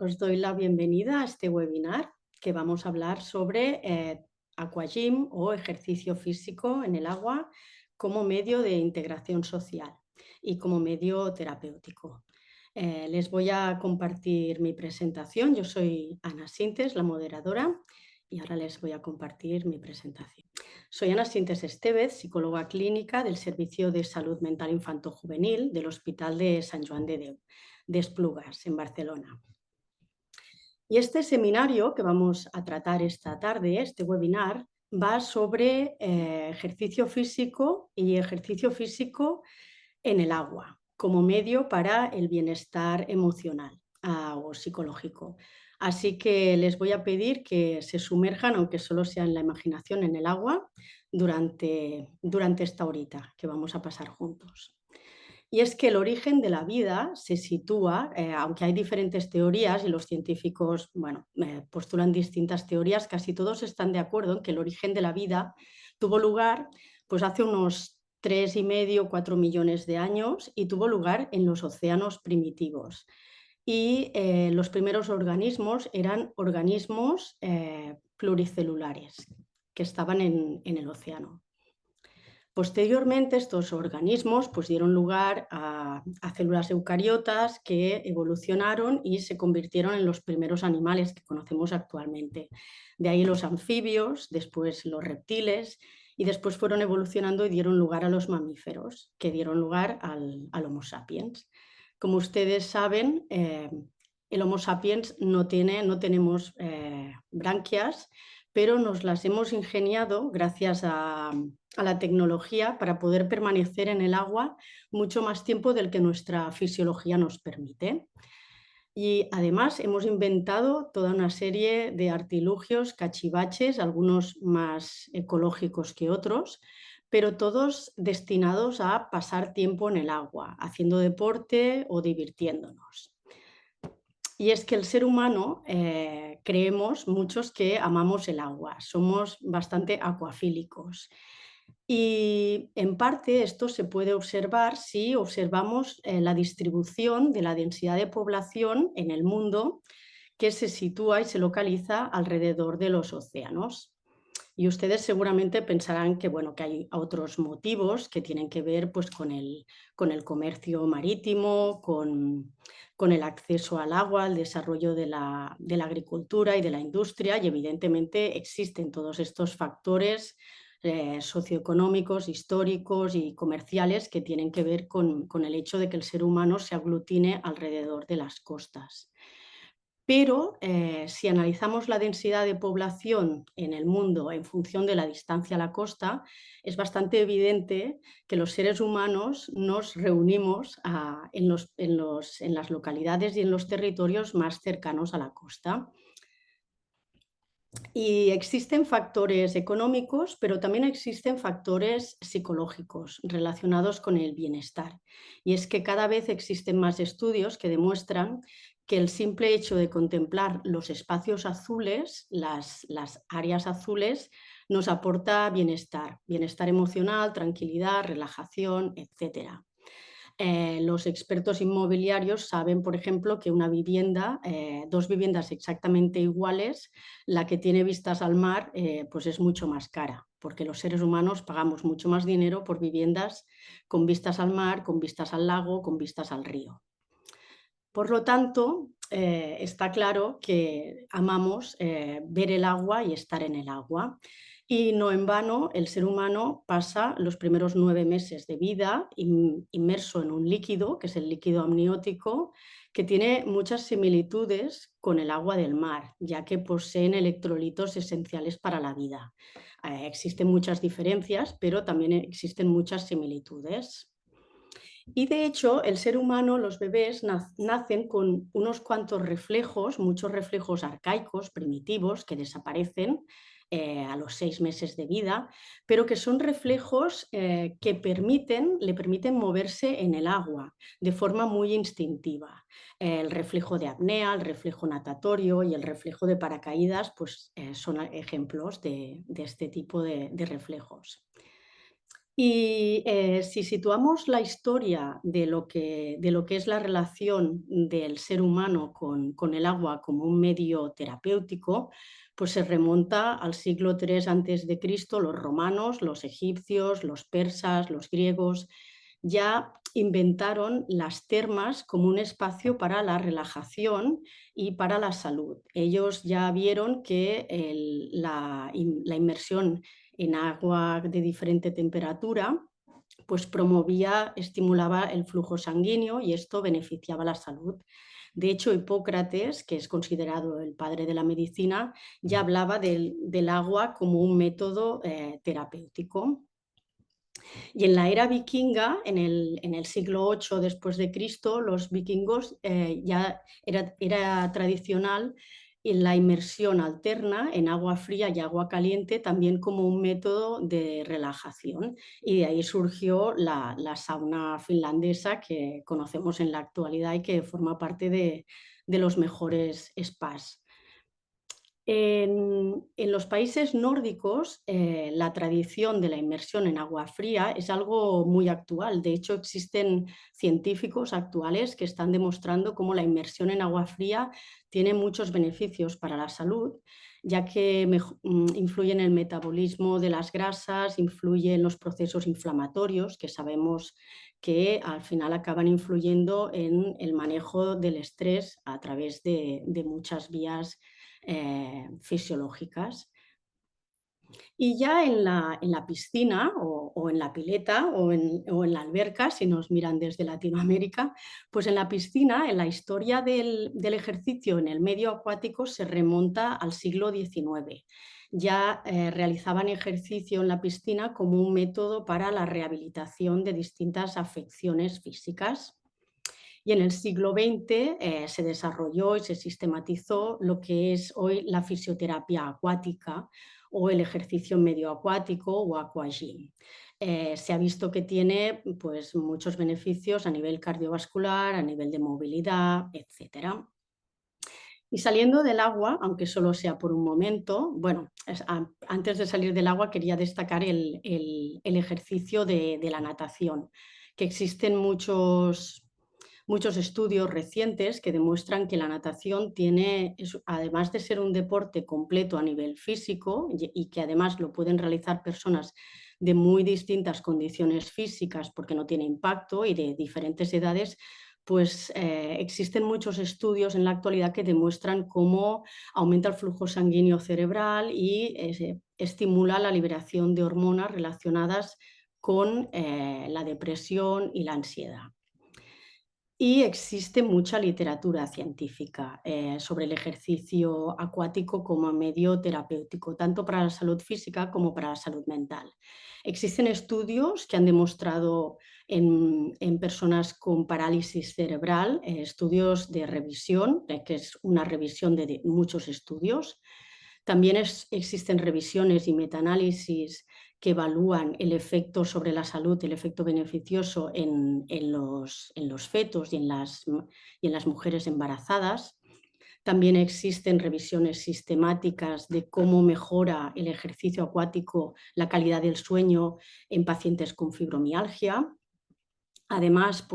os doy la bienvenida a este webinar que vamos a hablar sobre aquagym o ejercicio físico en el agua como medio de integración social y como medio terapéutico. Les voy a compartir mi presentación. Yo soy Ana Sintes, la moderadora, y ahora les voy a compartir mi presentación. Soy Ana Sintes Estevez, psicóloga clínica del Servicio de Salud Mental Infanto-Juvenil del Hospital de Sant Joan de Déu, de Esplugas, en Barcelona. Y este seminario que vamos a tratar esta tarde, este webinar, va sobre ejercicio físico y ejercicio físico en el agua, como medio para el bienestar emocional o psicológico. Así que les voy a pedir que se sumerjan, aunque solo sea en la imaginación, en el agua durante esta horita que vamos a pasar juntos. Y es que el origen de la vida se sitúa, aunque hay diferentes teorías y los científicos postulan distintas teorías, casi todos están de acuerdo en que el origen de la vida tuvo lugar pues, hace unos 3,5, 4 millones de años y tuvo lugar en los océanos primitivos. Y los primeros organismos eran organismos pluricelulares que estaban en el océano. Posteriormente, estos organismos pues, dieron lugar a células eucariotas que evolucionaron y se convirtieron en los primeros animales que conocemos actualmente. De ahí los anfibios, después los reptiles y después fueron evolucionando y dieron lugar a los mamíferos, que dieron lugar al Homo sapiens. Como ustedes saben, el Homo sapiens no tenemos branquias, pero nos las hemos ingeniado gracias a la tecnología para poder permanecer en el agua mucho más tiempo del que nuestra fisiología nos permite. Y además hemos inventado toda una serie de artilugios, cachivaches, algunos más ecológicos que otros, pero todos destinados a pasar tiempo en el agua, haciendo deporte o divirtiéndonos. Y es que el ser humano, creemos muchos que amamos el agua, somos bastante acuafílicos. Y en parte esto se puede observar si observamos la distribución de la densidad de población en el mundo que se sitúa y se localiza alrededor de los océanos. Y ustedes seguramente pensarán que, bueno, que hay otros motivos que tienen que ver pues, con el comercio marítimo, con el acceso al agua, el desarrollo de la agricultura y de la industria, y evidentemente existen todos estos factores socioeconómicos, históricos y comerciales que tienen que ver con el hecho de que el ser humano se aglutine alrededor de las costas. Pero si analizamos la densidad de población en el mundo en función de la distancia a la costa, es bastante evidente que los seres humanos nos reunimos en las localidades y en los territorios más cercanos a la costa. Y existen factores económicos, pero también existen factores psicológicos relacionados con el bienestar. Y es que cada vez existen más estudios que demuestran que el simple hecho de contemplar los espacios azules, las áreas azules, nos aporta bienestar, bienestar emocional, tranquilidad, relajación, etcétera. Los expertos inmobiliarios saben, por ejemplo, que una vivienda, dos viviendas exactamente iguales, la que tiene vistas al mar, pues es mucho más cara, porque los seres humanos pagamos mucho más dinero por viviendas con vistas al mar, con vistas al lago, con vistas al río. Por lo tanto, está claro que amamos ver el agua y estar en el agua. Y no en vano, el ser humano pasa los primeros 9 meses de vida inmerso en un líquido, que es el líquido amniótico, que tiene muchas similitudes con el agua del mar, ya que poseen electrolitos esenciales para la vida. Existen muchas diferencias, pero también existen muchas similitudes. Y de hecho, el ser humano, los bebés, nacen con unos cuantos reflejos, muchos reflejos arcaicos, primitivos, que desaparecen a los 6 meses de vida, pero que son reflejos que le permiten moverse en el agua de forma muy instintiva. El reflejo de apnea, el reflejo natatorio y el reflejo de paracaídas pues, son ejemplos de este tipo de reflejos. Y si situamos la historia de lo que es la relación del ser humano con el agua como un medio terapéutico, pues se remonta al siglo III antes de Cristo. Los romanos, los egipcios, los persas, los griegos ya inventaron las termas como un espacio para la relajación y para la salud. Ellos ya vieron que la inmersión en agua de diferente temperatura, pues promovía, estimulaba el flujo sanguíneo y esto beneficiaba la salud. De hecho, Hipócrates, que es considerado el padre de la medicina, ya hablaba del agua como un método terapéutico. Y en la era vikinga, en el siglo VIII después de Cristo, los vikingos ya era tradicional en la inmersión alterna en agua fría y agua caliente también como un método de relajación. Y de ahí surgió la sauna finlandesa que conocemos en la actualidad y que forma parte de los mejores spas. En los países nórdicos, la tradición de la inmersión en agua fría es algo muy actual. De hecho, existen científicos actuales que están demostrando cómo la inmersión en agua fría tiene muchos beneficios para la salud, ya que influye en el metabolismo de las grasas, influye en los procesos inflamatorios, que sabemos que al final acaban influyendo en el manejo del estrés a través de muchas vías fisiológicas. Y ya en la piscina o en la pileta o en la alberca, si nos miran desde Latinoamérica, pues en la piscina, en la historia del ejercicio en el medio acuático se remonta al siglo XIX. Ya realizaban ejercicio en la piscina como un método para la rehabilitación de distintas afecciones físicas. Y en el siglo XX se desarrolló y se sistematizó lo que es hoy la fisioterapia acuática o el ejercicio medio acuático o aquagym. Se ha visto que tiene pues, muchos beneficios a nivel cardiovascular, a nivel de movilidad, etc. Y saliendo del agua, aunque solo sea por un momento, bueno, antes de salir del agua quería destacar el ejercicio de la natación, que existen muchos estudios recientes que demuestran que la natación tiene, además de ser un deporte completo a nivel físico y que además lo pueden realizar personas de muy distintas condiciones físicas porque no tiene impacto y de diferentes edades, pues existen muchos estudios en la actualidad que demuestran cómo aumenta el flujo sanguíneo cerebral y estimula la liberación de hormonas relacionadas con la depresión y la ansiedad. Y existe mucha literatura científica sobre el ejercicio acuático como medio terapéutico, tanto para la salud física como para la salud mental. Existen estudios que han demostrado en personas con parálisis cerebral, estudios de revisión, que es una revisión de muchos estudios. También existen revisiones y metaanálisis que evalúan el efecto sobre la salud, el efecto beneficioso en los fetos y en las mujeres embarazadas. También existen revisiones sistemáticas de cómo mejora el ejercicio acuático la calidad del sueño en pacientes con fibromialgia. Además,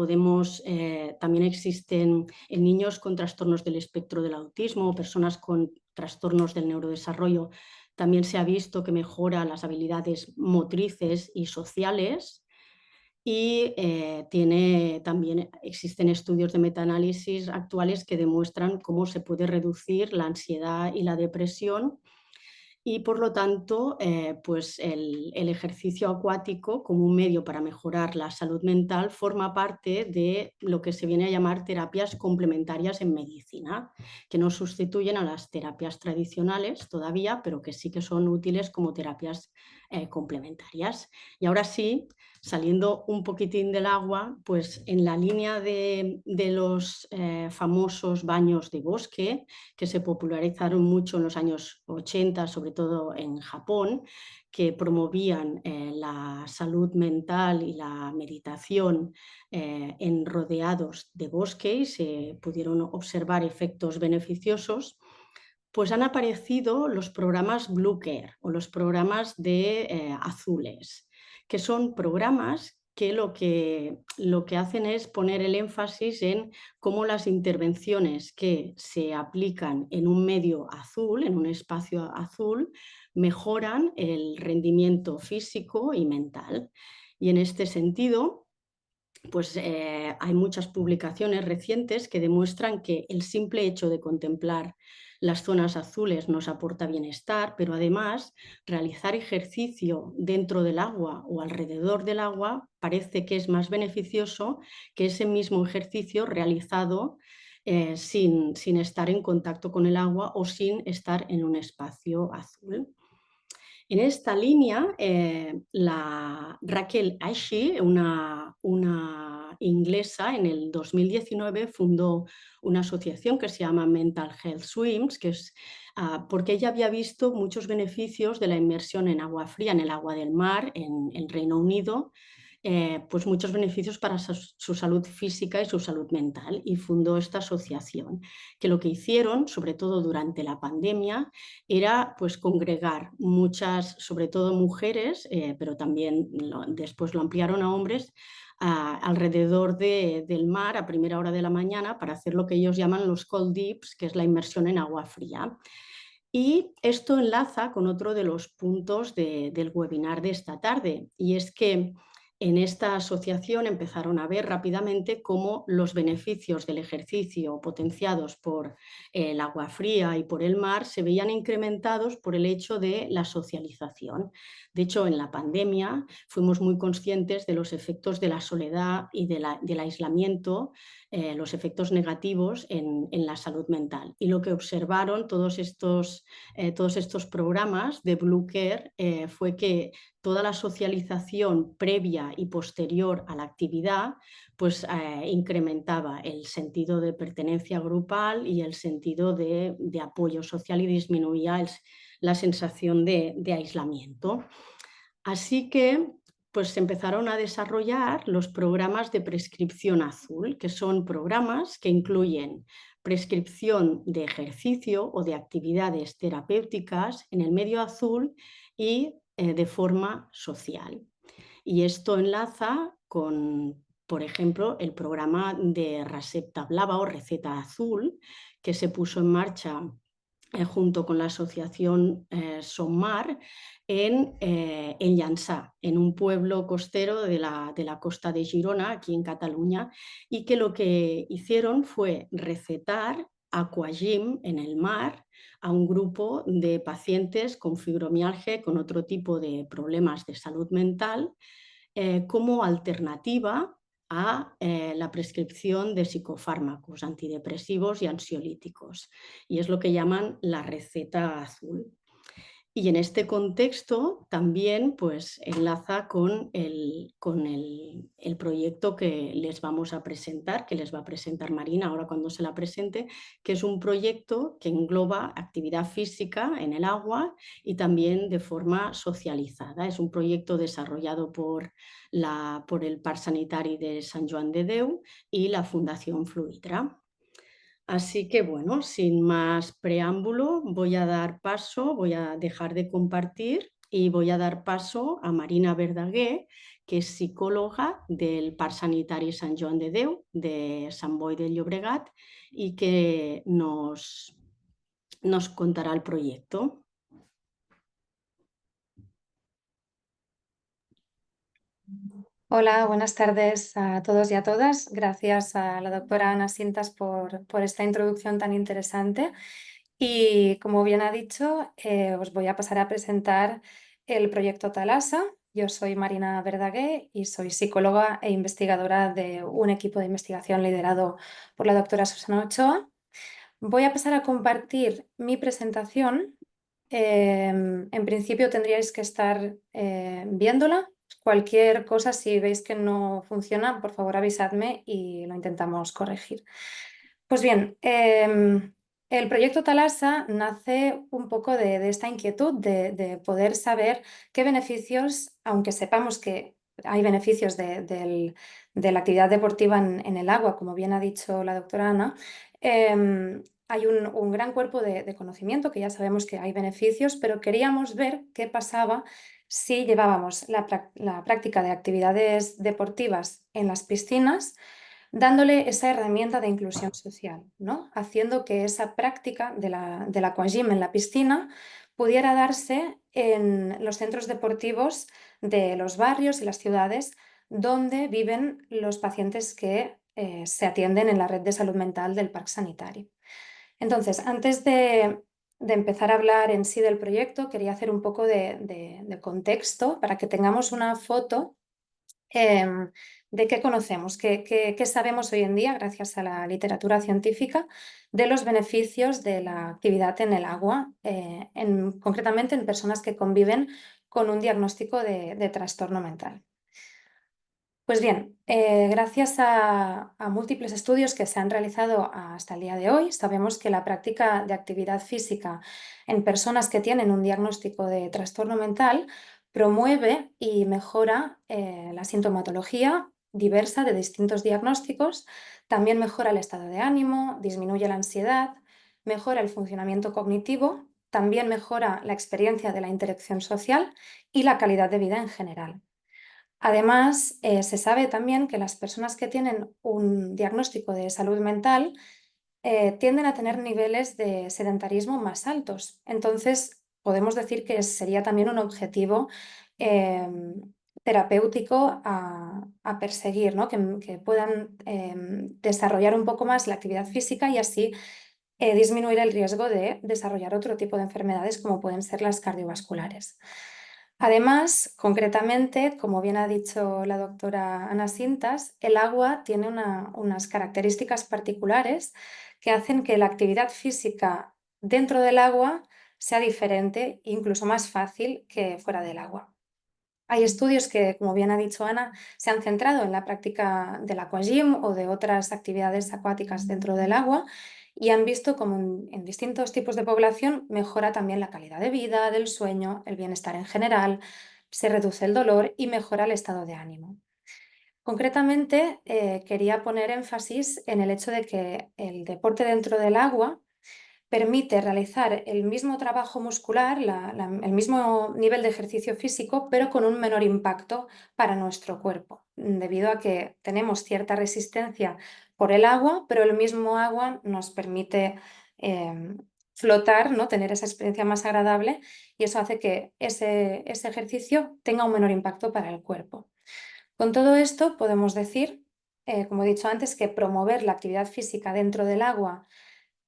también existen en niños con trastornos del espectro del autismo o personas con trastornos del neurodesarrollo. También se ha visto que mejora las habilidades motrices y sociales y también existen estudios de metaanálisis actuales que demuestran cómo se puede reducir la ansiedad y la depresión y por lo tanto, pues el ejercicio acuático como un medio para mejorar la salud mental forma parte de lo que se viene a llamar terapias complementarias en medicina, que no sustituyen a las terapias tradicionales todavía, pero que sí que son útiles como terapias complementarias. Y ahora sí, saliendo un poquitín del agua, pues en la línea de los famosos baños de bosque, que se popularizaron mucho en los años 80, sobre todo en Japón, que promovían la salud mental y la meditación en rodeados de bosque y se pudieron observar efectos beneficiosos, pues han aparecido los programas Blue Care o los programas de azules, que son programas que lo que hacen es poner el énfasis en cómo las intervenciones que se aplican en un medio azul, en un espacio azul, mejoran el rendimiento físico y mental. Y en este sentido, pues hay muchas publicaciones recientes que demuestran que el simple hecho de contemplar las zonas azules nos aporta bienestar, pero además realizar ejercicio dentro del agua o alrededor del agua parece que es más beneficioso que ese mismo ejercicio realizado sin estar en contacto con el agua o sin estar en un espacio azul. En esta línea, la Raquel Ashi, una inglesa, en el 2019 fundó una asociación que se llama Mental Health Swims, que es porque ella había visto muchos beneficios de la inmersión en agua fría, en el agua del mar, en el Reino Unido, pues muchos beneficios para su salud física y su salud mental, y fundó esta asociación, que lo que hicieron, sobre todo durante la pandemia, era pues congregar muchas, sobre todo mujeres, pero también después lo ampliaron a hombres, alrededor del mar a primera hora de la mañana para hacer lo que ellos llaman los cold dips, que es la inmersión en agua fría. Y esto enlaza con otro de los puntos del webinar de esta tarde, y es que en esta asociación empezaron a ver rápidamente cómo los beneficios del ejercicio potenciados por el agua fría y por el mar se veían incrementados por el hecho de la socialización. De hecho, en la pandemia fuimos muy conscientes de los efectos de la soledad y del aislamiento, los efectos negativos en la salud mental. Y lo que observaron todos estos programas de Blue Care fue que toda la socialización previa y posterior a la actividad pues incrementaba el sentido de pertenencia grupal y el sentido de apoyo social, y disminuía la sensación de aislamiento. Así que pues se empezaron a desarrollar los programas de prescripción azul, que son programas que incluyen prescripción de ejercicio o de actividades terapéuticas en el medio azul y de forma social. Y esto enlaza con, por ejemplo, el programa de Recepta Blava o Receta Azul, que se puso en marcha junto con la asociación SOMMAR en Llançà, en un pueblo costero de la costa de Girona, aquí en Cataluña, y que lo que hicieron fue recetar aquagym en el mar a un grupo de pacientes con fibromialgia, con otro tipo de problemas de salud mental, como alternativa a la prescripción de psicofármacos antidepresivos y ansiolíticos. Y es lo que llaman la receta azul. Y en este contexto también pues, enlaza con el proyecto que les vamos a presentar, que les va a presentar Marina ahora cuando se la presente, que es un proyecto que engloba actividad física en el agua y también de forma socializada. Es un proyecto desarrollado por el Parc Sanitari de Sant Joan de Déu y la Fundación Fluidra. Así que bueno, sin más preámbulo, voy a dejar de compartir y voy a dar paso a Marina Verdaguer, que es psicóloga del Parc Sanitari Sant Joan de Déu de Sant Boi de Llobregat, y que nos contará el proyecto. Hola, buenas tardes a todos y a todas. Gracias a la doctora Ana Sintas por esta introducción tan interesante. Y como bien ha dicho, os voy a pasar a presentar el proyecto Thalassa. Yo soy Marina Verdaguer y soy psicóloga e investigadora de un equipo de investigación liderado por la doctora Susana Ochoa. Voy a pasar a compartir mi presentación. En principio tendríais que estar viéndola. Cualquier cosa, si veis que no funciona, por favor avisadme y lo intentamos corregir. Pues bien, el proyecto Thalassa nace un poco de esta inquietud de poder saber qué beneficios, aunque sepamos que hay beneficios de la actividad deportiva en el agua, como bien ha dicho la doctora Ana, hay un gran cuerpo de conocimiento que ya sabemos que hay beneficios, pero queríamos ver qué pasaba si llevábamos la práctica de actividades deportivas en las piscinas, dándole esa herramienta de inclusión social, ¿no? Haciendo que esa práctica del aquagym en la piscina pudiera darse en los centros deportivos de los barrios y las ciudades donde viven los pacientes que se atienden en la red de salud mental del Parc Sanitari. Entonces, antes de empezar a hablar en sí del proyecto, quería hacer un poco de contexto para que tengamos una foto em, de qué conocemos, qué sabemos hoy en día, gracias a la literatura científica, de los beneficios de la actividad en el agua, concretamente en personas que conviven con un diagnóstico de trastorno mental. Pues bien, gracias a múltiples estudios que se han realizado hasta el día de hoy, sabemos que la práctica de actividad física en personas que tienen un diagnóstico de trastorno mental promueve y mejora la sintomatología diversa de distintos diagnósticos, también mejora el estado de ánimo, disminuye la ansiedad, mejora el funcionamiento cognitivo, también mejora la experiencia de la interacción social y la calidad de vida en general. Además, se sabe también que las personas que tienen un diagnóstico de salud mental tienden a tener niveles de sedentarismo más altos. Entonces, podemos decir que sería también un objetivo terapéutico a perseguir, ¿no? Que puedan desarrollar un poco más la actividad física y así disminuir el riesgo de desarrollar otro tipo de enfermedades como pueden ser las cardiovasculares. Además, concretamente, como bien ha dicho la doctora Ana Sintas, el agua tiene unas características particulares que hacen que la actividad física dentro del agua sea diferente, incluso más fácil que fuera del agua. Hay estudios que, como bien ha dicho Ana, se han centrado en la práctica del aquagym o de otras actividades acuáticas dentro del agua y han visto cómo en distintos tipos de población mejora también la calidad de vida, del sueño, el bienestar en general, se reduce el dolor y mejora el estado de ánimo. Concretamente, quería poner énfasis en el hecho de que el deporte dentro del agua permite realizar el mismo trabajo muscular, el mismo nivel de ejercicio físico, pero con un menor impacto para nuestro cuerpo, debido a que tenemos cierta resistencia por el agua, pero el mismo agua nos permite flotar, ¿no? Tener esa experiencia más agradable y eso hace que ese ejercicio tenga un menor impacto para el cuerpo. Con todo esto podemos decir, como he dicho antes, que promover la actividad física dentro del agua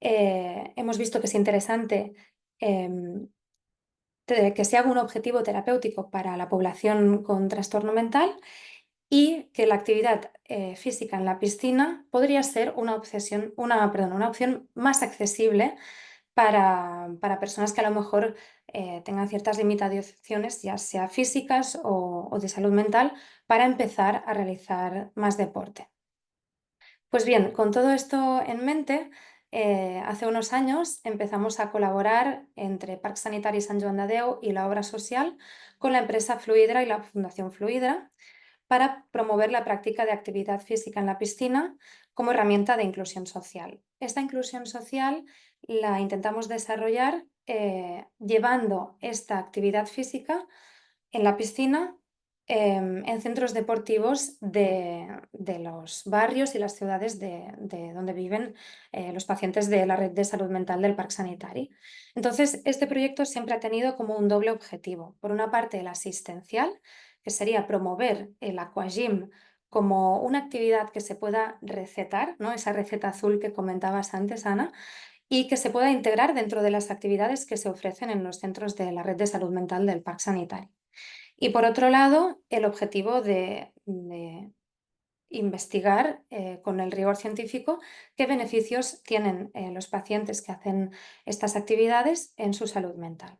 hemos visto que es interesante que se haga un objetivo terapéutico para la población con trastorno mental y que la actividad física en la piscina podría ser una opción más accesible para personas que a lo mejor tengan ciertas limitaciones, ya sea físicas o de salud mental, para empezar a realizar más deporte. Pues bien, con todo esto en mente, hace unos años empezamos a colaborar entre Parc Sanitari Sant Joan de Déu y la obra social con la empresa Fluidra y la Fundación Fluidra para promover la práctica de actividad física en la piscina como herramienta de inclusión social. Esta inclusión social la intentamos desarrollar llevando esta actividad física en la piscina en centros deportivos de los barrios y las ciudades de donde viven los pacientes de la red de salud mental del Parc Sanitari. Entonces, este proyecto siempre ha tenido como un doble objetivo. Por una parte, el asistencial, que sería promover el aquagym como una actividad que se pueda recetar, ¿no? Esa receta azul que comentabas antes, Ana, y que se pueda integrar dentro de las actividades que se ofrecen en los centros de la red de salud mental del Parc Sanitari. Y por otro lado, el objetivo de investigar con el rigor científico qué beneficios tienen los pacientes que hacen estas actividades en su salud mental.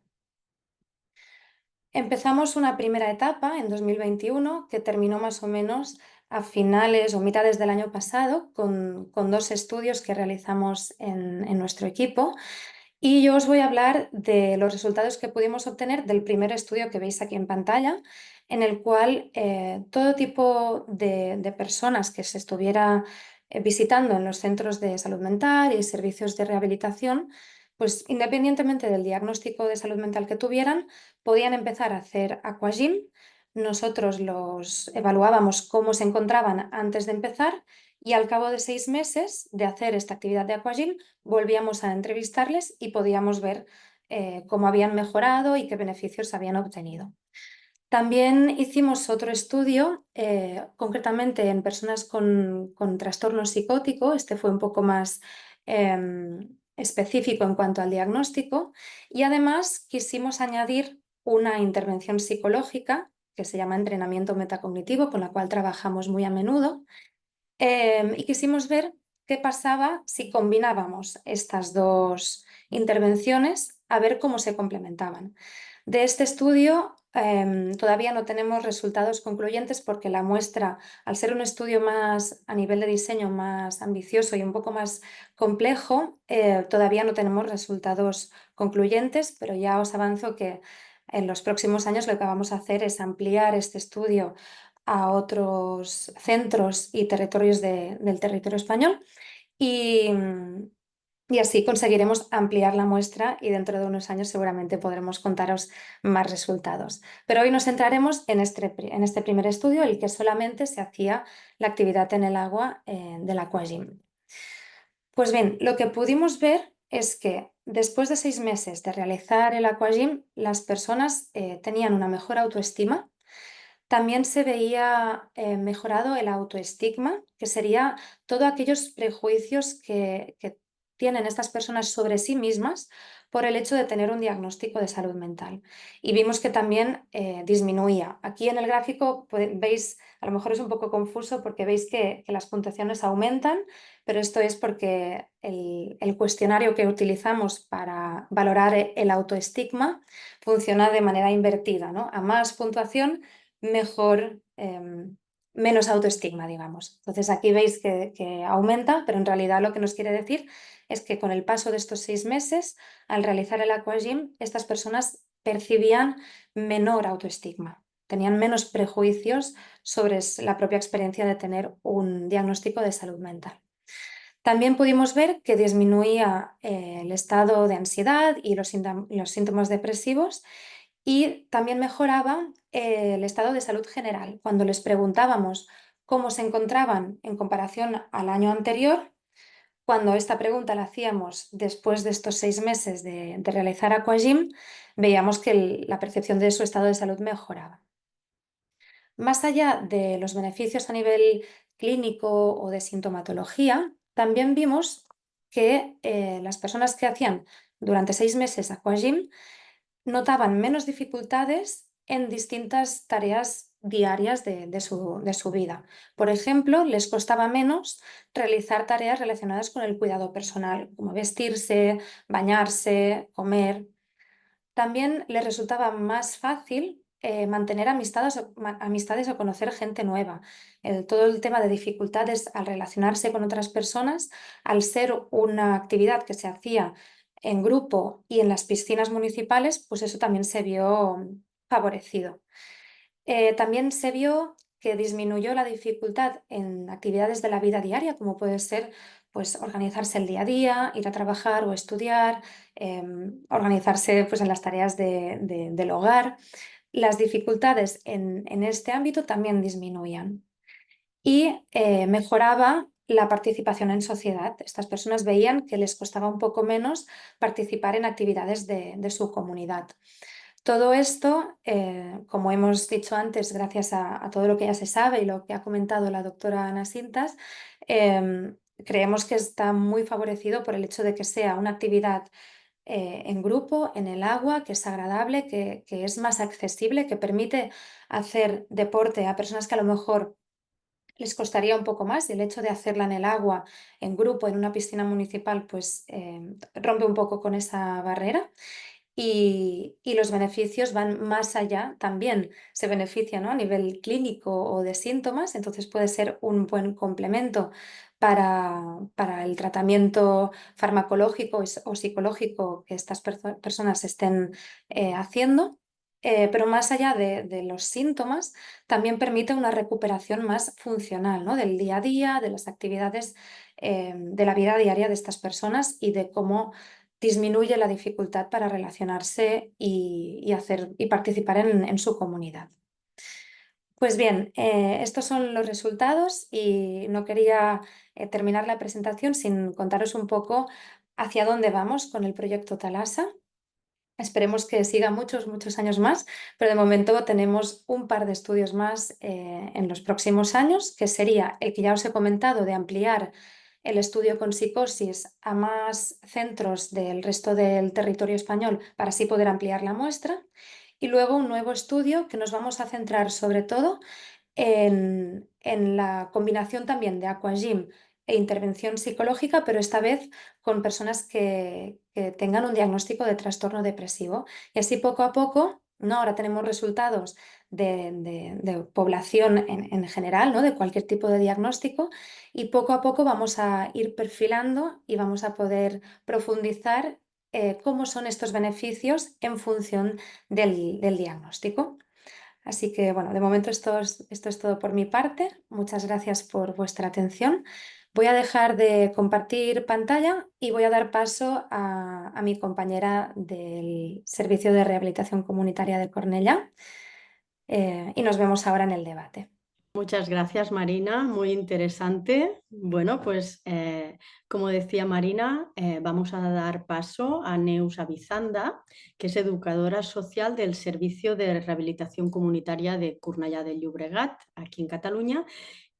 Empezamos una primera etapa en 2021 que terminó más o menos a finales o mitades del año pasado con 2 estudios que realizamos en nuestro equipo. Y yo os voy a hablar de los resultados que pudimos obtener del primer estudio que veis aquí en pantalla, en el cual todo tipo de personas que se estuviera visitando en los centros de salud mental y servicios de rehabilitación pues independientemente del diagnóstico de salud mental que tuvieran, podían empezar a hacer aquagym. Nosotros los evaluábamos cómo se encontraban antes de empezar y al cabo de 6 meses de hacer esta actividad de aquagym volvíamos a entrevistarles y podíamos ver cómo habían mejorado y qué beneficios habían obtenido. También hicimos otro estudio, concretamente en personas con trastorno psicótico. Este fue un poco más específico en cuanto al diagnóstico, y además quisimos añadir una intervención psicológica que se llama entrenamiento metacognitivo, con la cual trabajamos muy a menudo, y quisimos ver qué pasaba si combinábamos estas dos intervenciones, a ver cómo se complementaban. De este estudio todavía no tenemos resultados concluyentes porque la muestra, al ser un estudio más a nivel de diseño más ambicioso y un poco más complejo, todavía no tenemos resultados concluyentes, pero ya os avanzo que en los próximos años lo que vamos a hacer es ampliar este estudio a otros centros y territorios del territorio español, y, y así conseguiremos ampliar la muestra y dentro de unos años seguramente podremos contaros más resultados. Pero hoy nos centraremos en este primer estudio, el que solamente se hacía la actividad en el agua del aquagym. Pues bien, lo que pudimos ver es que después de 6 meses de realizar el aquagym, las personas tenían una mejor autoestima. También se veía mejorado el autoestigma, que sería todos aquellos prejuicios que tienen estas personas sobre sí mismas por el hecho de tener un diagnóstico de salud mental. Y vimos que también disminuía. Aquí en el gráfico veis, a lo mejor es un poco confuso porque veis que las puntuaciones aumentan, pero esto es porque el cuestionario que utilizamos para valorar el autoestigma funciona de manera invertida, ¿no? A más puntuación, mejor, menos autoestigma, digamos. Entonces aquí veis que aumenta, pero en realidad lo que nos quiere decir es que con el paso de estos 6 meses, al realizar el aquagym, estas personas percibían menor autoestigma, tenían menos prejuicios sobre la propia experiencia de tener un diagnóstico de salud mental. También pudimos ver que disminuía el estado de ansiedad y los síntomas depresivos, y también mejoraba el estado de salud general. Cuando les preguntábamos cómo se encontraban en comparación al año anterior, cuando esta pregunta la hacíamos después de estos 6 meses de realizar aquagym, veíamos que la percepción de su estado de salud mejoraba. Más allá de los beneficios a nivel clínico o de sintomatología, también vimos que las personas que hacían durante 6 meses aquagym notaban menos dificultades en distintas tareas diarias de su vida. Por ejemplo, les costaba menos realizar tareas relacionadas con el cuidado personal, como vestirse, bañarse, comer. También les resultaba más fácil mantener amistades o conocer gente nueva. Todo el tema de dificultades al relacionarse con otras personas, al ser una actividad que se hacía en grupo y en las piscinas municipales, pues eso también se vio favorecido. También se vio que disminuyó la dificultad en actividades de la vida diaria, como puede ser pues, organizarse el día a día, ir a trabajar o estudiar, organizarse pues, en las tareas del hogar. Las dificultades en este ámbito también disminuían, y mejoraba la participación en sociedad. Estas personas veían que les costaba un poco menos participar en actividades de su comunidad. Todo esto, como hemos dicho antes, gracias a todo lo que ya se sabe y lo que ha comentado la doctora Ana Sintas, creemos que está muy favorecido por el hecho de que sea una actividad en grupo, en el agua, que es agradable, que es más accesible, que permite hacer deporte a personas que a lo mejor les costaría un poco más, y el hecho de hacerla en el agua, en grupo, en una piscina municipal, pues rompe un poco con esa barrera. Y los beneficios van más allá también. Se beneficia, ¿no?, a nivel clínico o de síntomas, entonces puede ser un buen complemento para el tratamiento farmacológico o psicológico que estas personas estén haciendo. Pero más allá de los síntomas, también permite una recuperación más funcional, ¿no?, del día a día, de las actividades de la vida diaria de estas personas y de cómo disminuye la dificultad para relacionarse y participar en su comunidad. Pues bien, estos son los resultados y no quería terminar la presentación sin contaros un poco hacia dónde vamos con el proyecto Thalassa. Esperemos que siga muchos, muchos años más, pero de momento tenemos un par de estudios más en los próximos años, que sería el que ya os he comentado de ampliar el estudio con psicosis a más centros del resto del territorio español para así poder ampliar la muestra. Y luego un nuevo estudio que nos vamos a centrar sobre todo en la combinación también de aquagym e intervención psicológica, pero esta vez con personas que tengan un diagnóstico de trastorno depresivo. Y así poco a poco, ¿no? Ahora tenemos resultados de población en general, ¿no? De cualquier tipo de diagnóstico, y poco a poco vamos a ir perfilando y vamos a poder profundizar cómo son estos beneficios en función del diagnóstico. Así que, bueno, de momento esto es todo por mi parte. Muchas gracias por vuestra atención. Voy a dejar de compartir pantalla y voy a dar paso a mi compañera del Servicio de Rehabilitación Comunitaria de Cornellá, y nos vemos ahora en el debate. Muchas gracias, Marina, muy interesante. Bueno, pues como decía Marina, vamos a dar paso a Neus Avizanda, que es educadora social del Servicio de Rehabilitación Comunitaria de Cornellà de Llobregat, aquí en Cataluña,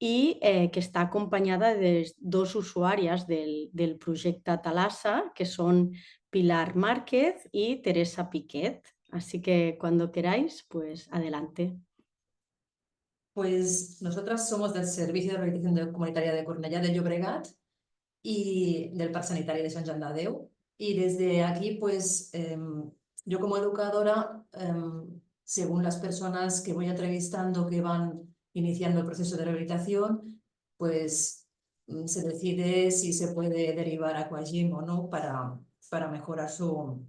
y que está acompañada de dos usuarias del proyecto Thalassa, que son Pilar Márquez y Teresa Piquet. Así que cuando queráis, pues adelante. Pues nosotras somos del Servicio de Rehabilitación Comunitaria de Cornellà de Llobregat y del Parc Sanitari de Sant Joan de Déu. Y desde aquí, pues yo como educadora, según las personas que voy entrevistando que van iniciando el proceso de rehabilitación, pues se decide si se puede derivar a aquagym o no para mejorar su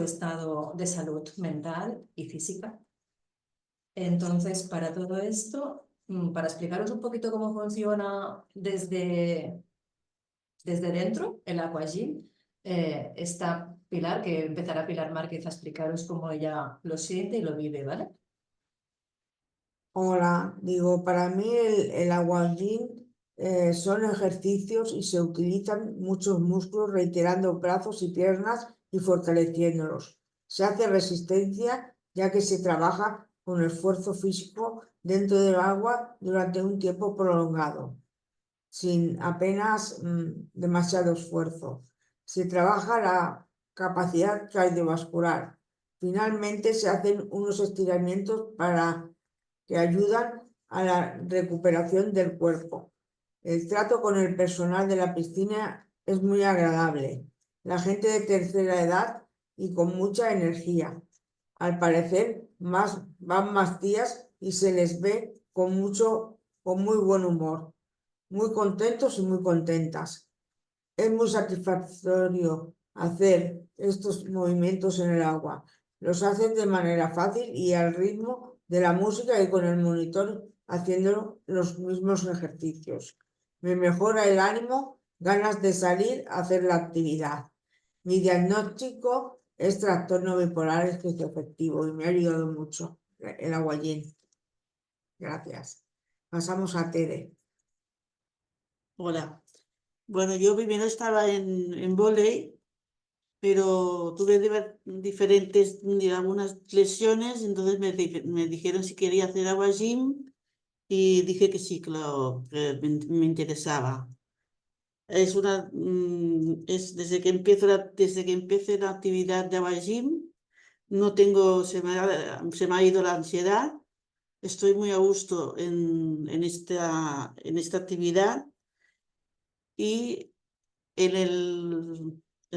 estado de salud mental y física. Entonces, para todo esto, para explicaros un poquito cómo funciona desde dentro el aquagym, está Pilar, que empezará Pilar Márquez a explicaros cómo ella lo siente y lo vive, ¿vale? Hola, digo, para mí el aquagym son ejercicios y se utilizan muchos músculos reiterando brazos y piernas y fortaleciéndolos. Se hace resistencia ya que se trabaja con esfuerzo físico dentro del agua durante un tiempo prolongado, sin apenas demasiado esfuerzo. Se trabaja la capacidad cardiovascular. Finalmente se hacen unos estiramientos que ayudan a la recuperación del cuerpo. El trato con el personal de la piscina es muy agradable. La gente de tercera edad y con mucha energía. Al parecer, van más días y se les ve con muy buen humor, muy contentos y muy contentas. Es muy satisfactorio hacer estos movimientos en el agua. Los hacen de manera fácil y al ritmo de la música y con el monitor haciendo los mismos ejercicios. Me mejora el ánimo, ganas de salir a hacer la actividad. Mi diagnóstico es trastorno bipolar esquizoafectivo y me ha ayudado mucho el aquagym. Gracias. Pasamos a Tere. Hola. Bueno, yo primero estaba en vóley, pero tuve diferentes, algunas lesiones, entonces me dijeron si quería hacer aquagym y dije que sí, claro, que me interesaba. Desde que empecé la actividad de aquagym, no tengo, se me ha ido la ansiedad, estoy muy a gusto en esta actividad. Y en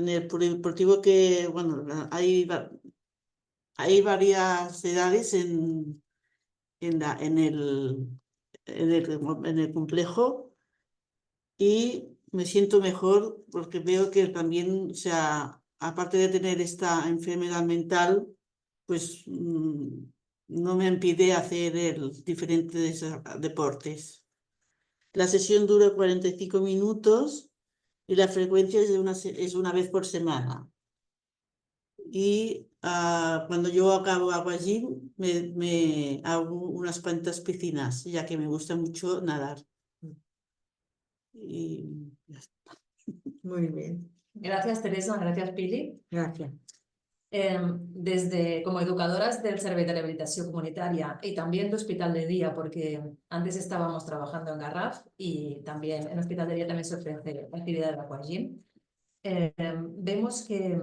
el polideportivo que, bueno, hay varias edades en el complejo y me siento mejor porque veo que también, o sea, aparte de tener esta enfermedad mental, pues no me impide hacer diferentes deportes. La sesión dura 45 minutos. y la frecuencia es una vez por semana. Y cuando yo acabo aquagym me hago unas cuantas piscinas, ya que me gusta mucho nadar. Y ya está. Muy bien, Gracias, Teresa, gracias, Pili. gracias. Desde como educadoras del Servei de Rehabilitació Comunitària y también de Hospital de Día, porque antes estábamos trabajando en Garraf y también en Hospital de Día también se ofrece actividad de aquagym, vemos que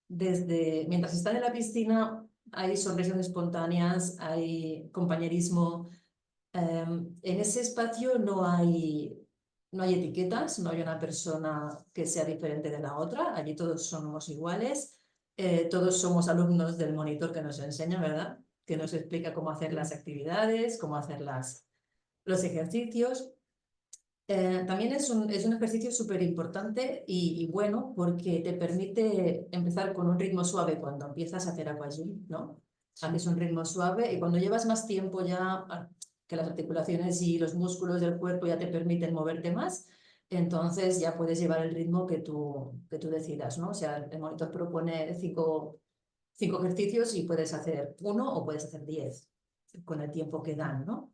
mientras están en la piscina hay sonrisas espontáneas, hay compañerismo. En ese espacio no hay etiquetas, no hay una persona que sea diferente de la otra, allí todos somos iguales, todos somos alumnos del monitor que nos enseña, ¿verdad? Que nos explica cómo hacer las actividades, cómo hacer los ejercicios. También es un ejercicio súper importante y bueno porque te permite empezar con un ritmo suave cuando empiezas a hacer aquagym, ¿no? Haces un ritmo suave y cuando llevas más tiempo ya que las articulaciones y los músculos del cuerpo ya te permiten moverte más, entonces ya puedes llevar el ritmo que tú decidas, ¿no? O sea, el monitor propone cinco ejercicios y puedes hacer 1 o puedes hacer 10 con el tiempo que dan, ¿no?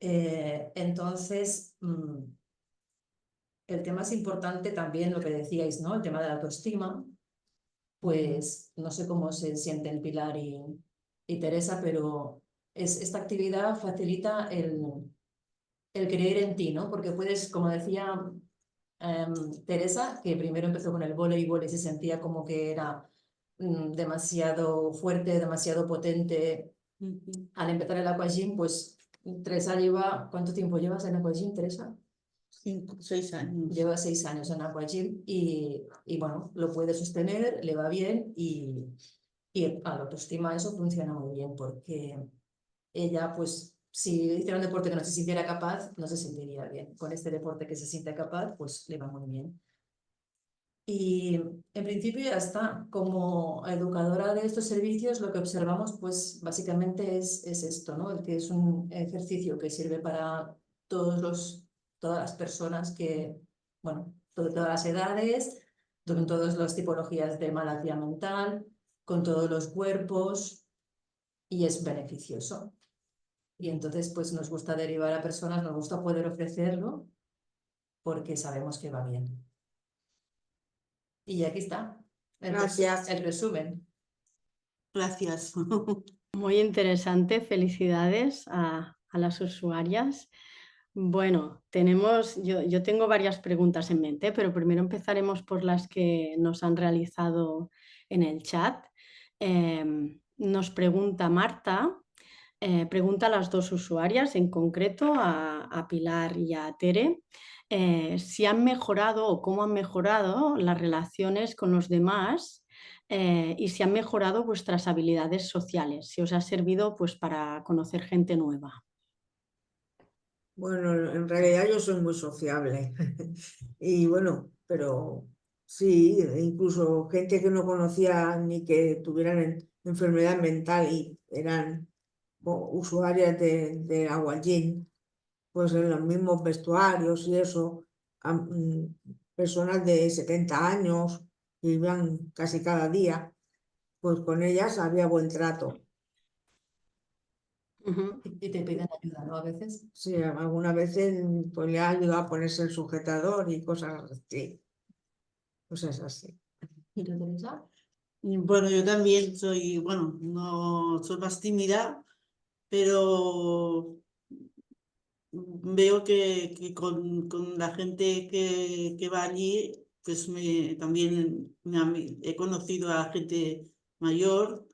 Entonces, el tema es importante también lo que decíais, ¿no? El tema de la autoestima. Pues no sé cómo se sienten Pilar y Teresa, pero esta actividad facilita el creer en ti, ¿no? Porque puedes, como decía Teresa, que primero empezó con el voleibol y se sentía como que era demasiado fuerte, demasiado potente. Al empezar el aquagym, pues Teresa lleva... ¿Cuánto tiempo llevas en aquagym, Teresa? 5, 6 años. Lleva 6 años en aquagym y bueno, lo puede sostener, le va bien y a la autoestima eso funciona muy bien porque ella, pues, si hiciera un deporte que no se sintiera capaz, no se sentiría bien. Con este deporte que se siente capaz, pues le va muy bien. Y en principio ya está. Como educadora de estos servicios, lo que observamos, pues básicamente es esto, ¿no? El que es un ejercicio que sirve para todas las personas que, bueno, todas las edades, con todas las tipologías de malaltía mental, con todos los cuerpos y es beneficioso. Y entonces, pues nos gusta derivar a personas, nos gusta poder ofrecerlo porque sabemos que va bien. Y aquí está. Gracias. El resumen. Gracias. Muy interesante, felicidades a las usuarias. Bueno, yo tengo varias preguntas en mente, pero primero empezaremos por las que nos han realizado en el chat. Nos pregunta Marta, pregunta a las dos usuarias, en concreto a Pilar y a Tere, si han mejorado o cómo han mejorado las relaciones con los demás y si han mejorado vuestras habilidades sociales, si os ha servido pues, para conocer gente nueva. Bueno, en realidad yo soy muy sociable y bueno, pero sí, incluso gente que no conocía ni que tuvieran enfermedad mental y eran usuarias de aquagym, pues en los mismos vestuarios y eso, personas de 70 años que iban casi cada día, pues con ellas había buen trato. Y te piden ayuda, ¿no? A veces. Sí, algunas veces pues le ha ayudado a ponerse el sujetador y cosas así. Cosas así. ¿Y tú, Teresa? Bueno, yo también soy, bueno, no soy más tímida, pero veo que con la gente que va allí, pues también he conocido a gente mayor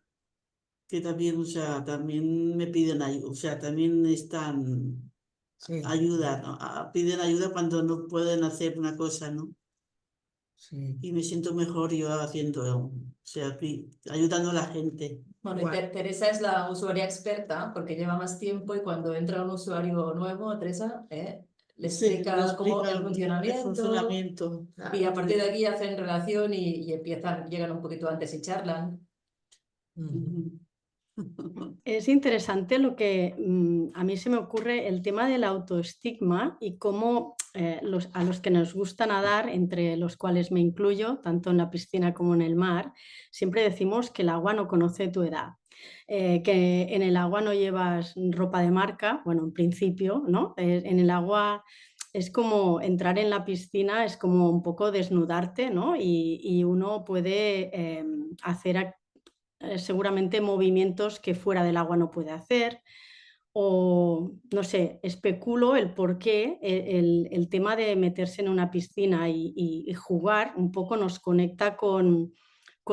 que también, o sea, también me piden ayuda, o sea, también están Sí, ayuda, ¿no? Piden ayuda cuando no pueden hacer una cosa, ¿no? sí. Y me siento mejor yo haciendo, o sea, ayudando a la gente. Bueno, Igual. y Teresa es la usuaria experta porque lleva más tiempo y cuando entra un usuario nuevo, Teresa, le Sí, me explica cómo explica el el funcionamiento funcionamiento. y a partir de aquí hacen relación y llegan un poquito antes y charlan. Ujú. Ujú. Es interesante lo que a mí se me ocurre el tema del autoestigma y cómo a los que nos gusta nadar, entre los cuales me incluyo, tanto en la piscina como en el mar, siempre decimos que el agua no conoce tu edad. Que en el agua no llevas ropa de marca, bueno, en principio, ¿no? En el agua es como entrar en la piscina, es como un poco desnudarte, ¿no? Y uno puede hacer seguramente movimientos que fuera del agua no puede hacer, o no sé, especulo el por qué el tema de meterse en una piscina y jugar un poco nos conecta con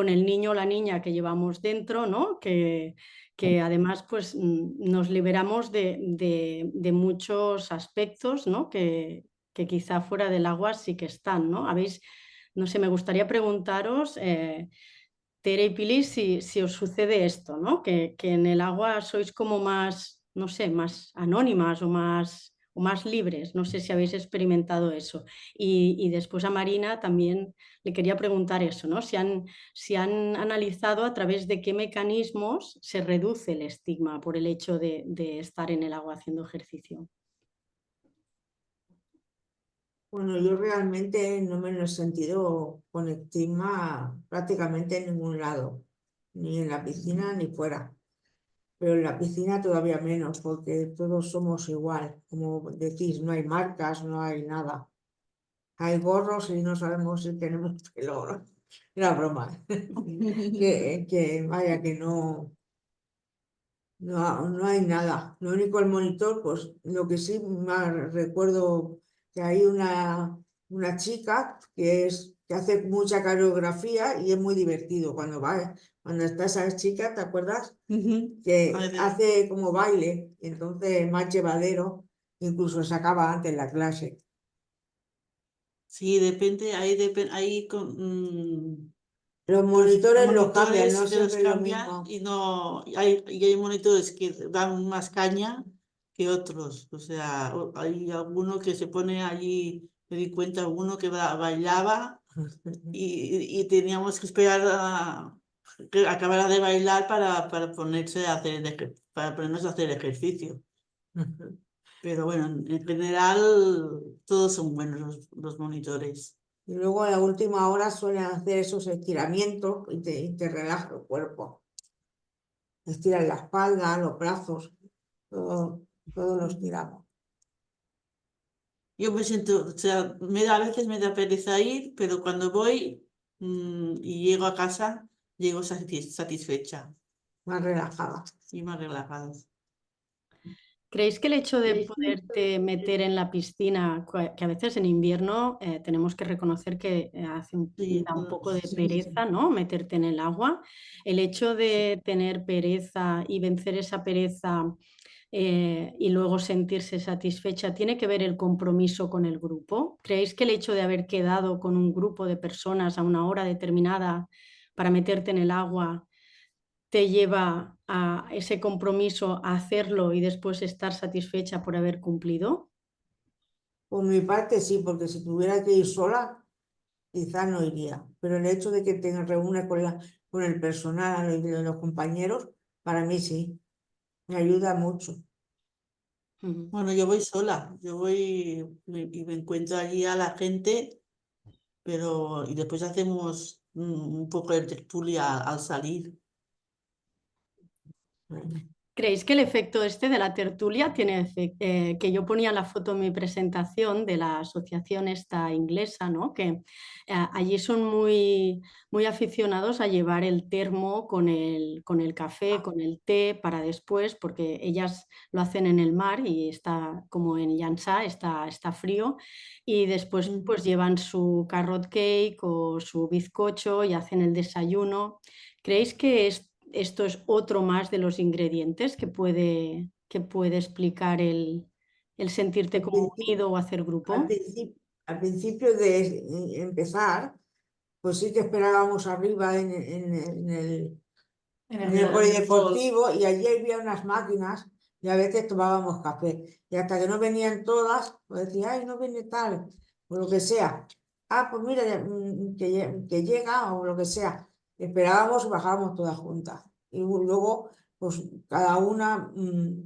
el niño o la niña que llevamos dentro, ¿no? Que además pues nos liberamos de muchos aspectos, ¿no? Que quizá fuera del agua sí que están, ¿no? Habéis, no sé, me gustaría preguntaros, Tere y Pili, si os sucede esto, ¿no? Que en el agua sois como más, no sé, más anónimas o más libres. No sé si habéis experimentado eso. Y después a Marina también le quería preguntar eso, ¿no? Si han analizado a través de qué mecanismos se reduce el estigma por el hecho de estar en el agua haciendo ejercicio. Bueno, yo realmente no me lo he sentido con estigma prácticamente en ningún lado, ni en la piscina ni fuera. Pero en la piscina todavía menos, porque todos somos igual. Como decís, no hay marcas, no hay nada. Hay gorros y no sabemos si tenemos pelo, ¿no? Era broma. Que vaya, que no hay nada. Lo único el monitor, pues lo que sí recuerdo que hay una chica que hace mucha coreografía y es muy divertido cuando está esa chica, ¿te acuerdas? Que hace como baile, y entonces es más llevadero, incluso se acaba antes la clase. Sí, depende, Los los monitores los cambian, monitores no que los siempre es lo cambian mismo. y no hay monitores que dan más caña que otros. O sea, hay alguno que se pone allí, me di cuenta, uno que bailaba y teníamos que esperar a que acabara de bailar para ponerse a hacer para ponernos a hacer ejercicio. Pero bueno, en general todos son buenos los monitores. Y luego a la última hora suelen hacer esos estiramientos y te relaja el cuerpo. Estiran la espalda, los brazos, todo lo estiramos. Yo me siento, o sea, a veces me da pereza ir, pero cuando voy y llego a casa, llego satisfecha Más relajada. y más relajada. ¿Creéis que el hecho de poderte meter en la piscina, que a veces en invierno tenemos que reconocer que Sí, da un poco de sí. pereza, ¿no? Meterte en el agua, el hecho de tener pereza y vencer esa pereza y luego sentirse satisfecha, ¿tiene que ver el compromiso con el grupo? ¿Creéis que el hecho de haber quedado con un grupo de personas a una hora determinada para meterte en el agua te lleva a ese compromiso a hacerlo y después estar satisfecha por haber cumplido? Por mi parte sí, porque si tuviera que ir sola, quizás no iría. Pero el hecho de que te reúnes con el personal y los compañeros, para mí sí, me ayuda mucho. Bueno, yo voy sola, yo voy y me encuentro allí a la gente, y después hacemos un poco de tertulia al salir. ¿Creéis que el efecto este de la tertulia tiene que yo ponía la foto en mi presentación de la asociación esta inglesa, ¿no? Que allí son muy aficionados a llevar el termo con el café, con el té para después, porque ellas lo hacen en el mar y está como en Llançà, está frío, y después pues llevan su carrot cake o su bizcocho y hacen el desayuno. ¿Creéis que esto es otro más de los ingredientes que puede explicar el sentirte Al como principio, unido o hacer grupo? al principio de empezar, pues sí que esperábamos arriba en el polideportivo y allí había unas máquinas y a veces tomábamos café. Y hasta que no venían todas, pues decía, ay, no viene tal, o lo que sea. Ah, pues mira, que llega o lo que sea. Esperábamos y bajábamos todas juntas. Y luego pues cada una,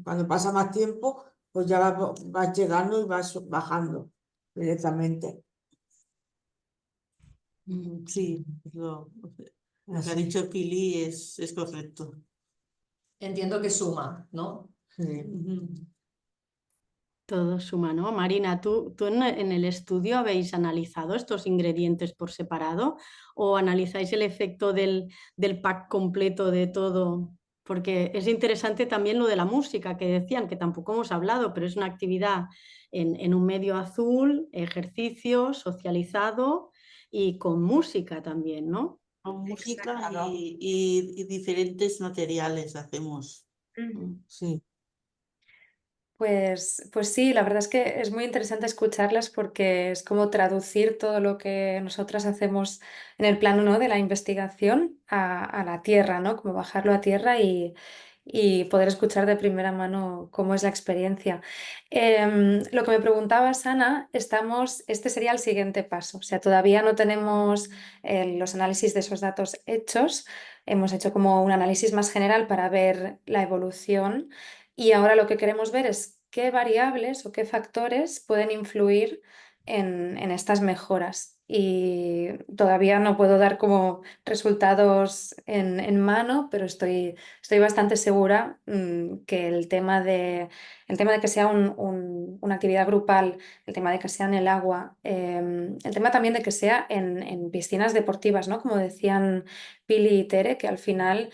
cuando pasa más tiempo, pues ya vas llegando y vas bajando directamente. Sí, lo que ha Así. dicho Pili es correcto. Entiendo que suma, ¿no? Sí. Todo suma, ¿no? Marina, ¿tú en el estudio habéis analizado estos ingredientes por separado o analizáis el efecto del pack completo de todo? Porque es interesante también lo de la música que decían, que tampoco hemos hablado, pero es una actividad en un medio azul, ejercicio, socializado y con música también, ¿no? Con música Exacto. y diferentes materiales hacemos. Sí. Pues sí, la verdad es que es muy interesante escucharlas porque es como traducir todo lo que nosotras hacemos en el plano, ¿no?, de la investigación a la tierra, ¿no? Como bajarlo a tierra y poder escuchar de primera mano cómo es la experiencia. Lo que me preguntabas, Ana, este sería el siguiente paso. O sea, todavía no tenemos los análisis de esos datos hechos. Hemos hecho como un análisis más general para ver la evolución. Y ahora lo que queremos ver es qué variables o qué factores pueden influir en estas mejoras. Y todavía no puedo dar como resultados en mano, pero estoy bastante segura que el tema de que sea una actividad grupal, el tema de que sea en el agua, el tema también de que sea en piscinas deportivas, ¿no? Como decían Pili y Tere, que al final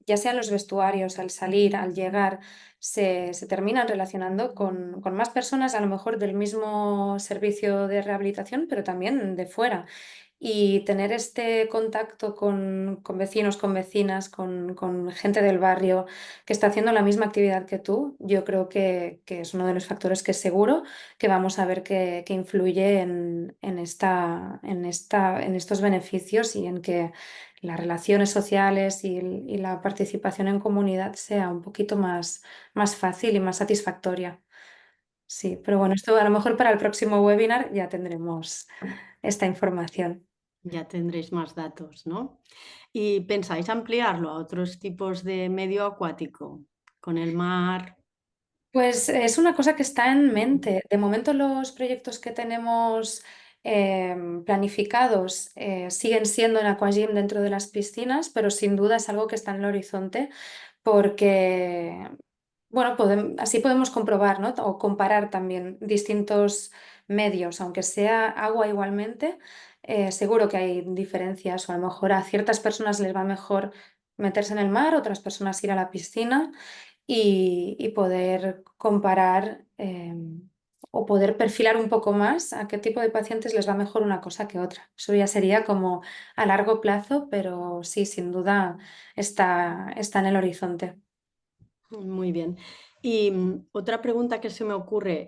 ya sean los vestuarios, al salir, al llegar, se terminan relacionando con más personas, a lo mejor del mismo servicio de rehabilitación, pero también de fuera. Y tener este contacto con vecinos, con vecinas, con gente del barrio que está haciendo la misma actividad que tú, yo creo que es uno de los factores que seguro que vamos a ver que influye en estos beneficios y en que las relaciones sociales y la participación en comunidad sea un poquito más fácil y más satisfactoria. Sí, pero bueno, esto a lo mejor para el próximo webinar ya tendremos esta información. Ya tendréis más datos, ¿no? ¿Y pensáis ampliarlo a otros tipos de medio acuático, con el mar? Pues es una cosa que está en mente. De momento los proyectos que tenemos planificados siguen siendo en aquagym dentro de las piscinas, pero sin duda es algo que está en el horizonte porque, bueno, así podemos comprobar, ¿no?, o comparar también distintos medios, aunque sea agua igualmente, seguro que hay diferencias o a lo mejor a ciertas personas les va mejor meterse en el mar, otras personas ir a la piscina y poder comparar o poder perfilar un poco más a qué tipo de pacientes les va mejor una cosa que otra. Eso ya sería como a largo plazo, pero sí, sin duda está en el horizonte. Muy bien. Y otra pregunta que se me ocurre,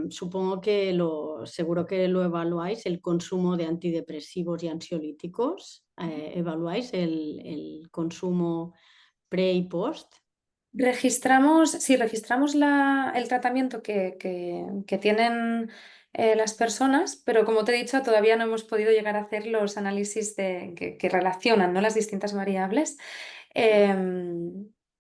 supongo que seguro que lo evaluáis, el consumo de antidepresivos y ansiolíticos. ¿Evaluáis el consumo pre y post? Registramos el tratamiento que tienen las personas, pero como te he dicho, todavía no hemos podido llegar a hacer los análisis que relacionan, ¿no?, las distintas variables.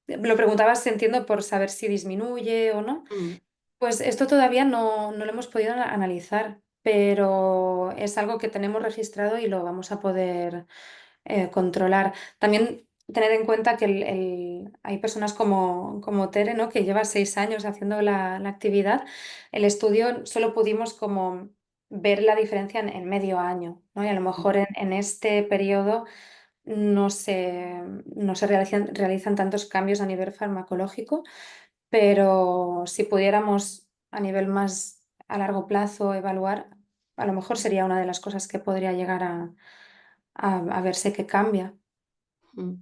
Lo preguntabas, entiendo, por saber si disminuye o no. Mm, Pues esto todavía no lo hemos podido analizar, pero es algo que tenemos registrado y lo vamos a poder controlar. También tener en cuenta que hay personas como Tere, ¿no?, que lleva 6 años haciendo la actividad. El estudio solo pudimos como ver la diferencia en medio año, ¿no? Y a lo mejor en este periodo no se realizan tantos cambios a nivel farmacológico, pero si pudiéramos a nivel más a largo plazo evaluar, a lo mejor sería una de las cosas que podría llegar a verse que cambia. mm.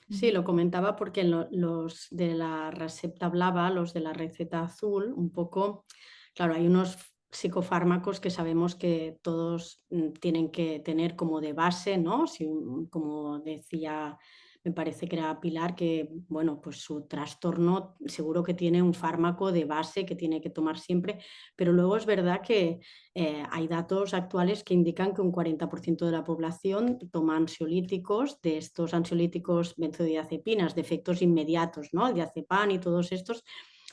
Sí, lo comentaba porque los de la receta blava, los de la receta azul, un poco, claro, hay unos psicofármacos que sabemos que todos tienen que tener como de base, ¿no? Como decía me parece que era Pilar, que bueno, pues su trastorno seguro que tiene un fármaco de base que tiene que tomar siempre, pero luego es verdad que hay datos actuales que indican que un 40% de la población toma ansiolíticos, de estos ansiolíticos benzodiazepinas, de efectos inmediatos, ¿no? El diazepam y todos estos,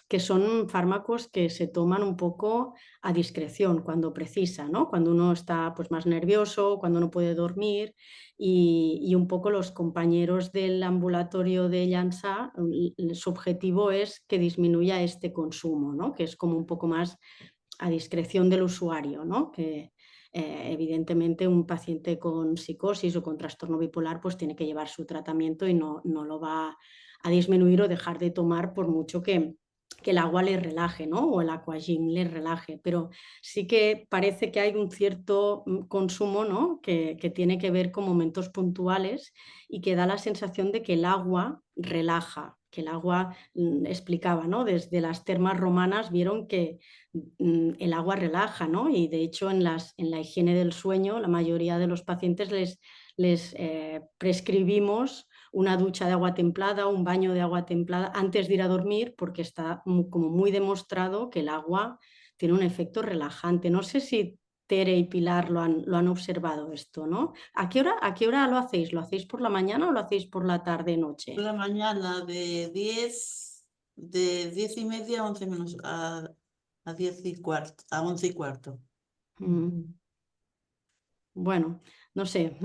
que son fármacos que se toman un poco a discreción cuando precisa, ¿no? Cuando uno está pues, más nervioso, cuando no puede dormir y un poco los compañeros del ambulatorio de Llançà, su objetivo es que disminuya este consumo, ¿no? Que es como un poco más a discreción del usuario, ¿no? Que evidentemente un paciente con psicosis o con trastorno bipolar pues tiene que llevar su tratamiento y no lo va a disminuir o dejar de tomar por mucho que el agua le relaje, ¿no? O el aquagym le relaje, pero sí que parece que hay un cierto consumo, ¿no? que tiene que ver con momentos puntuales y que da la sensación de que el agua relaja, que el agua explicaba, ¿no? Desde las termas romanas vieron que el agua relaja, ¿no? Y de hecho en la higiene del sueño la mayoría de los pacientes les prescribimos una ducha de agua templada, un baño de agua templada antes de ir a dormir, porque está como muy demostrado que el agua tiene un efecto relajante. No sé si Tere y Pilar lo han observado esto, ¿no? ¿A qué hora lo hacéis? ¿Lo hacéis por la mañana o lo hacéis por la tarde-noche? Por la mañana de 10:30 a 11 menos, a 10:15, a 11:15. Bueno, no sé,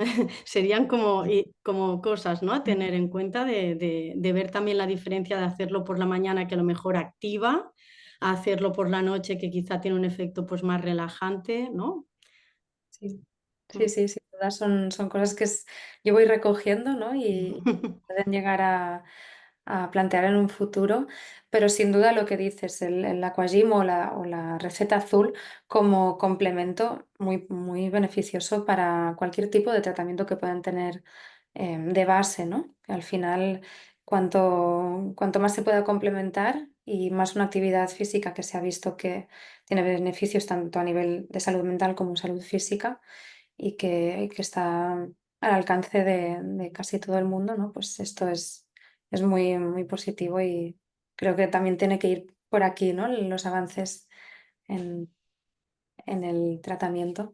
serían como cosas, ¿no? A tener en cuenta de ver también la diferencia de hacerlo por la mañana, que a lo mejor activa, a hacerlo por la noche, que quizá tiene un efecto pues más relajante, ¿no? Sí, sí, sin duda son cosas que yo voy recogiendo, ¿no? Y pueden llegar a plantear en un futuro, pero sin duda lo que dices, el aquagym o la receta azul como complemento muy, muy beneficioso para cualquier tipo de tratamiento que puedan tener de base, ¿no? Que al final, cuanto más se pueda complementar y más una actividad física que se ha visto que tiene beneficios tanto a nivel de salud mental como salud física y que está al alcance de casi todo el mundo, ¿no? Pues esto es muy, muy positivo y creo que también tiene que ir por aquí, ¿no? Los avances en el tratamiento.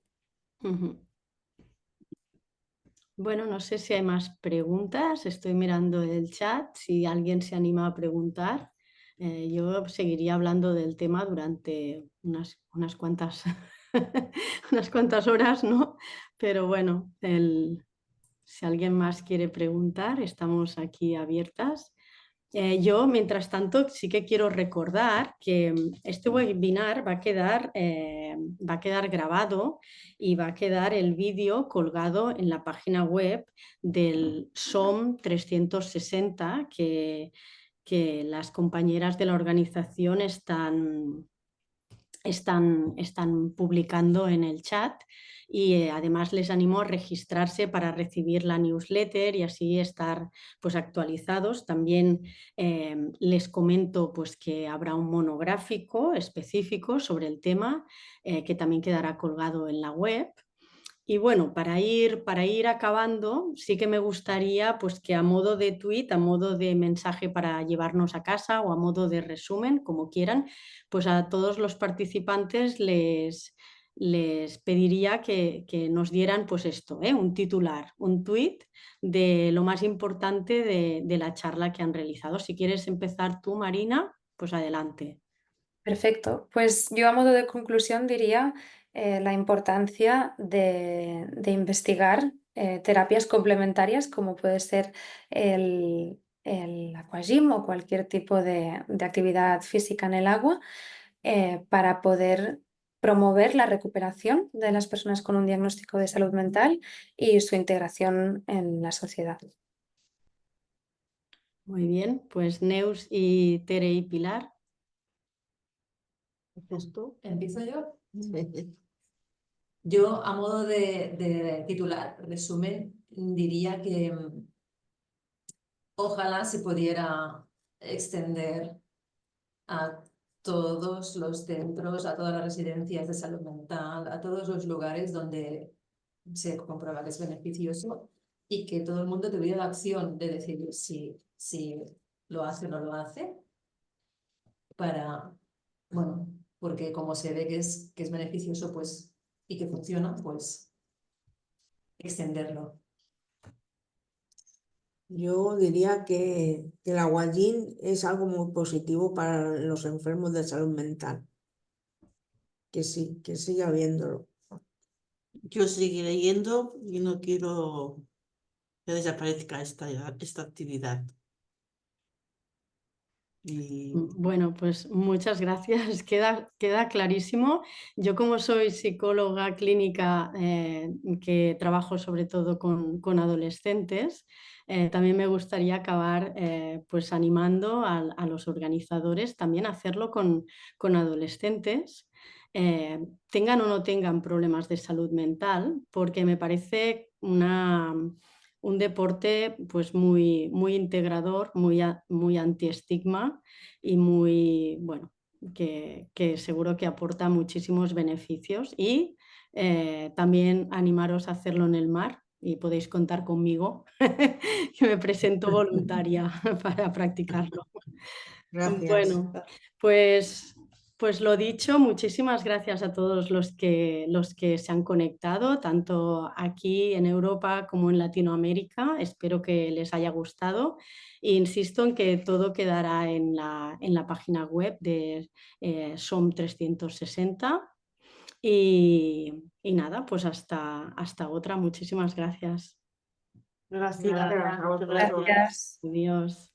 Bueno, no sé si hay más preguntas. Estoy mirando el chat, si alguien se anima a preguntar. Yo seguiría hablando del tema durante unas cuantas, unas cuantas horas, ¿no? Pero bueno, si alguien más quiere preguntar, estamos aquí abiertas. Yo, mientras tanto, sí que quiero recordar que este webinar va a quedar grabado y va a quedar el vídeo colgado en la página web del SOM 360 que las compañeras de la organización están publicando en el chat y además les animo a registrarse para recibir la newsletter y así estar pues actualizados. También les comento pues que habrá un monográfico específico sobre el tema que también quedará colgado en la web. Y bueno, para ir acabando, sí que me gustaría pues, que a modo de tweet, a modo de mensaje para llevarnos a casa o a modo de resumen, como quieran, pues a todos los participantes les pediría que nos dieran pues esto, un titular, un tweet de lo más importante de la charla que han realizado. Si quieres empezar tú, Marina, pues adelante. Perfecto. Pues yo a modo de conclusión diría la importancia de investigar terapias complementarias como puede ser el aquagym o cualquier tipo de actividad física en el agua para poder promover la recuperación de las personas con un diagnóstico de salud mental y su integración en la sociedad. Muy bien, pues Neus y Tere y Pilar. ¿Haces tú? ¿Empiezo yo? Yo, a modo de titular, resumen, diría que ojalá se pudiera extender a todos los centros, a todas las residencias de salud mental, a todos los lugares donde se comprueba que es beneficioso y que todo el mundo tuviera la acción de decidir si lo hace o no lo hace, bueno, porque como se ve que es beneficioso, pues, y que funciona, pues extenderlo. Yo diría que el aguayín es algo muy positivo para los enfermos de salud mental. Que sí, que siga habiéndolo. Yo seguiré yendo y no quiero que desaparezca esta actividad. Y Bueno, pues muchas gracias, queda clarísimo. Yo como soy psicóloga clínica que trabajo sobre todo con adolescentes, también me gustaría acabar pues animando a los organizadores también a hacerlo con adolescentes, tengan o no tengan problemas de salud mental, porque me parece un deporte pues muy integrador, muy antiestigma y muy, bueno, que seguro que aporta muchísimos beneficios. Y también animaros a hacerlo en el mar y podéis contar conmigo, que me presento voluntaria para practicarlo. Gracias. Bueno, pues lo dicho, muchísimas gracias a todos los que se han conectado, tanto aquí en Europa como en Latinoamérica. Espero que les haya gustado. E insisto en que todo quedará en la página web de SOM 360. Y nada, pues hasta otra. Muchísimas gracias. gracias. Gracias a vosotros. Gracias. Adiós.